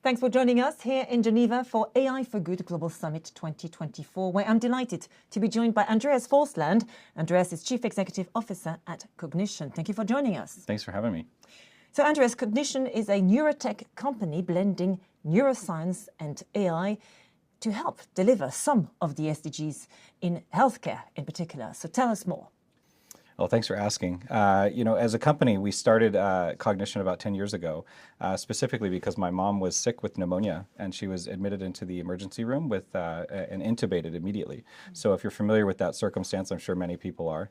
Thanks for joining us here in Geneva for AI for Good Global Summit 2024, where I'm delighted to be joined by Andreas Forsland. Andreas is Chief Executive Officer at Cognixion. Thank you for joining us. Thanks for having me. So Andreas, Cognixion is a neurotech company blending neuroscience and AI to help deliver some of the SDGs in healthcare in particular. So tell us more. Well, thanks for asking. As a company, we started Cognixion about 10 years ago, specifically because my mom was sick with pneumonia and she was admitted into the emergency room with and intubated immediately. So if you're familiar with that circumstance, I'm sure many people are.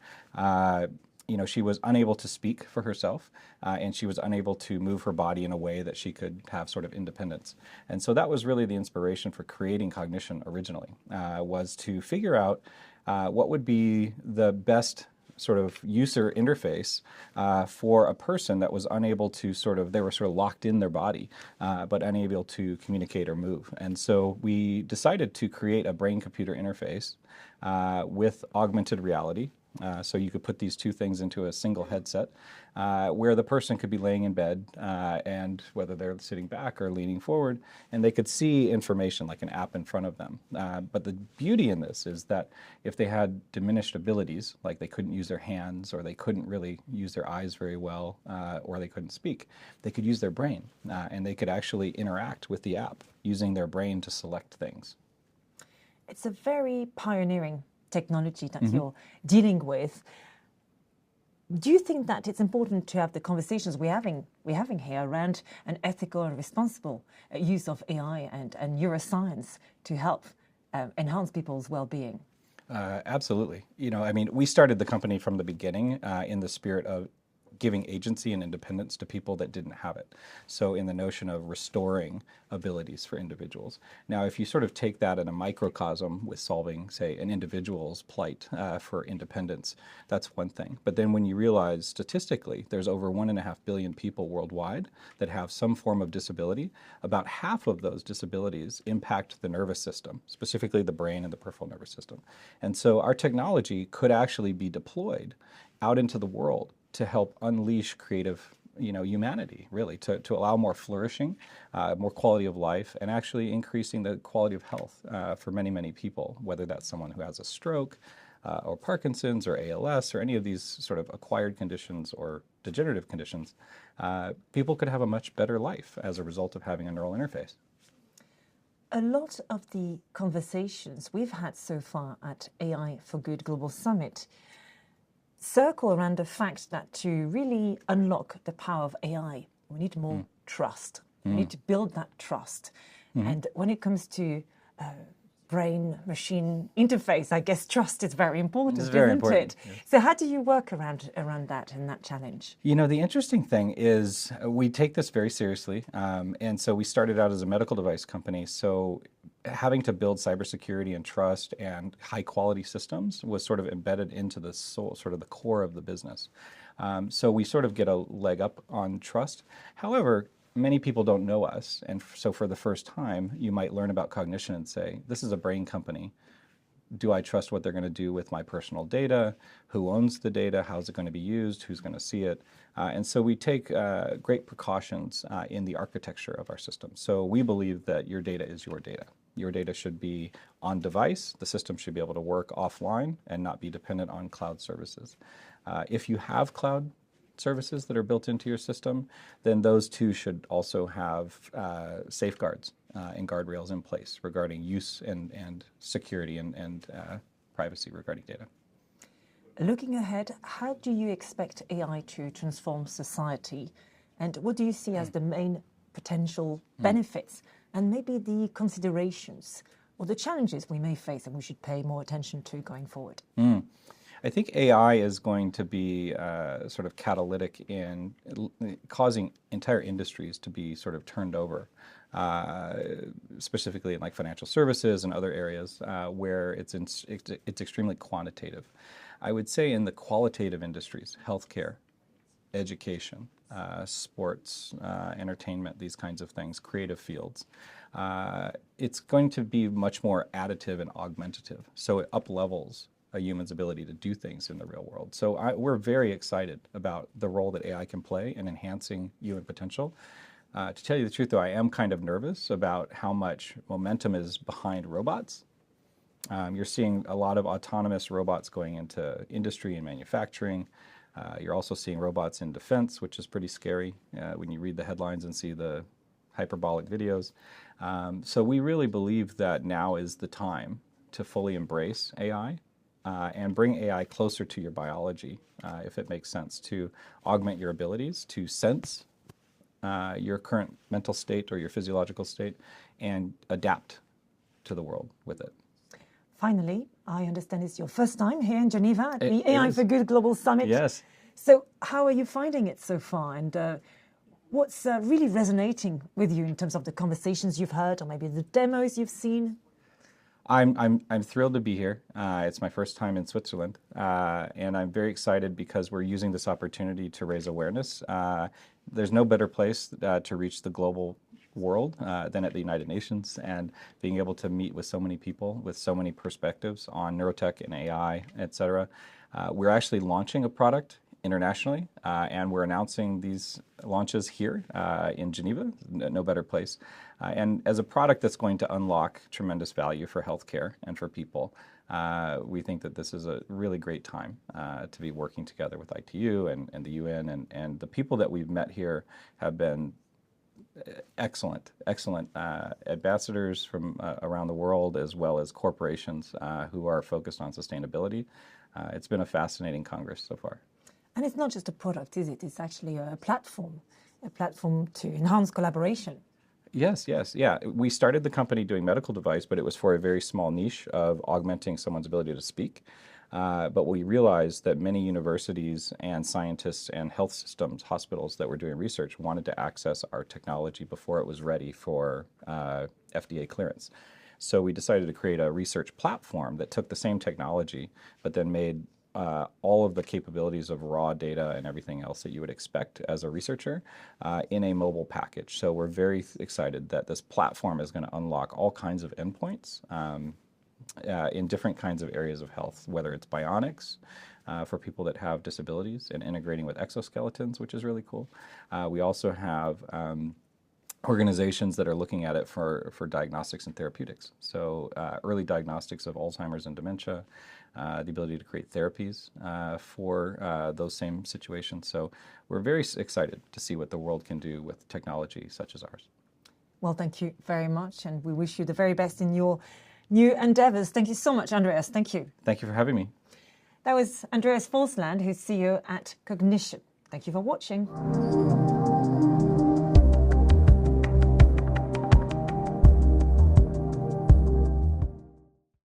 She was unable to speak for herself and she was unable to move her body in a way that she could have sort of independence. And so that was really the inspiration for creating Cognixion originally, was to figure out what would be the best sort of user interface for a person that was unable to they were sort of locked in their body, but unable to communicate or move. And so we decided to create a brain-computer interface with augmented reality. So you could put these two things into a single headset where the person could be laying in bed and whether they're sitting back or leaning forward, and they could see information like an app in front of them. But the beauty in this is that if they had diminished abilities, like they couldn't use their hands or they couldn't really use their eyes very well or they couldn't speak, they could use their brain and they could actually interact with the app using their brain to select things. It's a very pioneering technology that you're dealing with. Do you think that it's important to have the conversations we're having here around an ethical and responsible use of AI and neuroscience to help enhance people's well-being? Absolutely. We started the company from the beginning in the spirit of giving agency and independence to people that didn't have it. So in the notion of restoring abilities for individuals. Now, if you sort of take that in a microcosm with solving, say, an individual's plight for independence, that's one thing. But then when you realize statistically, there's over 1.5 billion people worldwide that have some form of disability. About half of those disabilities impact the nervous system, specifically the brain and the peripheral nervous system. And so our technology could actually be deployed out into the world to help unleash creative, humanity, really, to allow more flourishing, more quality of life, and actually increasing the quality of health for many, many people, whether that's someone who has a stroke or Parkinson's or ALS or any of these sort of acquired conditions or degenerative conditions. People could have a much better life as a result of having a neural interface. A lot of the conversations we've had so far at AI for Good Global Summit circle around the fact that to really unlock the power of AI, we need more trust. We need to build that trust. And when it comes to brain-machine interface, I guess trust is very important, isn't it? Yeah. So how do you work around that and that challenge? The interesting thing is we take this very seriously. And so we started out as a medical device company. So having to build cybersecurity and trust and high quality systems was sort of embedded into the soul, sort of the core of the business. So we sort of get a leg up on trust. However, many people don't know us. And so for the first time, you might learn about Cognixion and say, this is a brain company. Do I trust what they're going to do with my personal data? Who owns the data? How's it going to be used? Who's going to see it? And so we take great precautions in the architecture of our system. So we believe that your data is your data. Your data should be on device. The system should be able to work offline and not be dependent on cloud services. If you have cloud services that are built into your system, then those too should also have safeguards and guardrails in place regarding use and security and privacy regarding data. Looking ahead, how do you expect AI to transform society? And what do you see as the main potential benefits and maybe the considerations or the challenges we may face and we should pay more attention to going forward? I think AI is going to be sort of catalytic in causing entire industries to be sort of turned over, specifically in like financial services and other areas where it's extremely quantitative. I would say in the qualitative industries, healthcare, education, sports, entertainment, these kinds of things, creative fields, it's going to be much more additive and augmentative. So it up-levels a human's ability to do things in the real world. So we're very excited about the role that AI can play in enhancing human potential. To tell you the truth, though, I am kind of nervous about how much momentum is behind robots. You're seeing a lot of autonomous robots going into industry and manufacturing. You're also seeing robots in defense, which is pretty scary when you read the headlines and see the hyperbolic videos. So we really believe that now is the time to fully embrace AI and bring AI closer to your biology, if it makes sense, to augment your abilities to sense your current mental state or your physiological state and adapt to the world with it. Finally, I understand it's your first time here in Geneva at the It AI is. for Good Global Summit. Yes. So how are you finding it so far? And what's really resonating with you in terms of the conversations you've heard or maybe the demos you've seen? I'm thrilled to be here. It's my first time in Switzerland, and I'm very excited because we're using this opportunity to raise awareness. There's no better place to reach the global world than at the United Nations, and being able to meet with so many people with so many perspectives on neurotech and AI, etc. We're actually launching a product internationally, and we're announcing these launches here in Geneva, no better place. And as a product that's going to unlock tremendous value for healthcare and for people, we think that this is a really great time to be working together with ITU and the UN, and the people that we've met here have been excellent ambassadors from around the world, as well as corporations who are focused on sustainability. It's been a fascinating Congress so far. And it's not just a product, is it? It's actually a platform to enhance collaboration. Yes, yeah. We started the company doing medical device, but it was for a very small niche of augmenting someone's ability to speak. But we realized that many universities and scientists and health systems, hospitals that were doing research wanted to access our technology before it was ready for FDA clearance. So we decided to create a research platform that took the same technology, but then made all of the capabilities of raw data and everything else that you would expect as a researcher in a mobile package. So we're very excited that this platform is going to unlock all kinds of endpoints in different kinds of areas of health, whether it's bionics for people that have disabilities and integrating with exoskeletons, which is really cool. We also have organizations that are looking at it for diagnostics and therapeutics. So early diagnostics of Alzheimer's and dementia, the ability to create therapies for those same situations. So we're very excited to see what the world can do with technology such as ours. Well, thank you very much, and we wish you the very best in your new endeavors. Thank you so much, Andreas. Thank you. Thank you for having me. That was Andreas Forsland, who's CEO at Cognixion. Thank you for watching.